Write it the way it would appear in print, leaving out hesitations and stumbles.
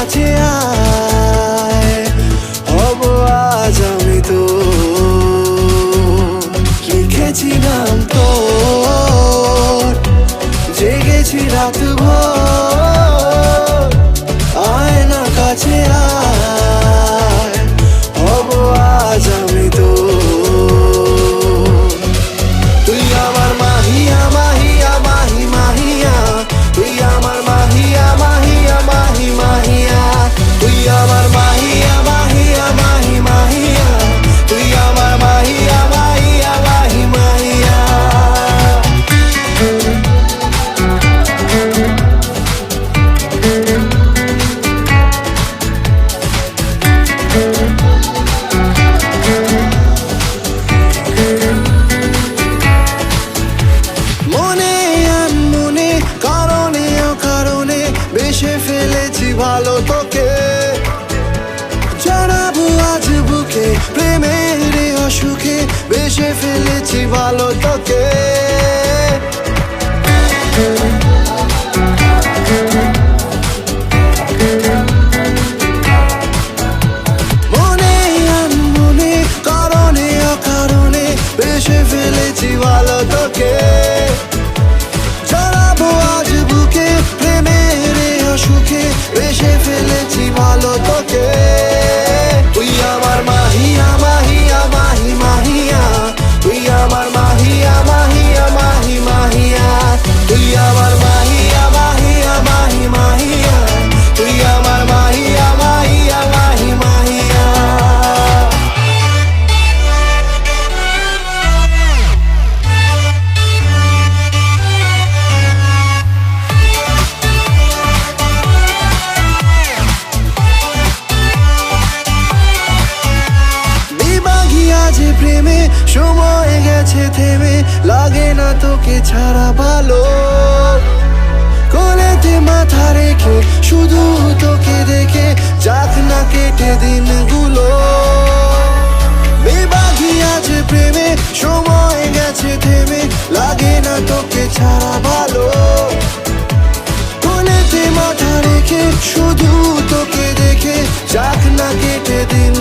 কাছে আয়, হব আজ আমি তো লিখেছিলাম তোর, জেগেছি রাত ভোর, আয় না কাছে আয়, হব আজ আমি তো। তুই আমার মাহিয়া মাহিয়া মাহি মাহিয়া, তুই আমার মাহিয়া মাহিয়া মাহি মাহিয়া, তুই আমার মাহিয়া মাহিয়া মাহি মাহিয়া, তুই আমার মাহিয়া মাহিয়া মাহি মাহিয়া। মনে আনমনে কারণে অকারণে বেসে ফেলেছি ভালো তোকে, জানাবো আজ বুকে প্রেমের অসুখে বেসে ফেলেছি ভালো তোকে। মনে আনমনে কারণে অকারণে বেসে ফেলেছি ভালো তোকে, জানাবো আজ বুকে প্রেমের অসুখে বেসে ফেলেছি ভালো তোকে। তুই আমার মাহিয়া মাহিয়া মাহি মাহিয়া, তুই আমার মাহিয়া মাহিয়া মাহি মাহিয়া, তুই আমার মাহিয়া মাহিয়া মাহি মাহিয়া, তুই আমার মাহিয়া মাহিয়া মাহি মাহিয়া। যে প্রেমে সময় গেছে থেমে, লাগে না তোকে ছাড়া ভালো, কোলেতে মাথা রেখে শুধু তোকে দেখে যাক না কেটে দিনগুলো। বেবাগি আছে প্রেমে সময় গেছে থেমে, লাগে না তোকে ছাড়া ভালো, কোলেতে মাথা রেখে শুধু তোকে দেখে যাক না কেটে দিন।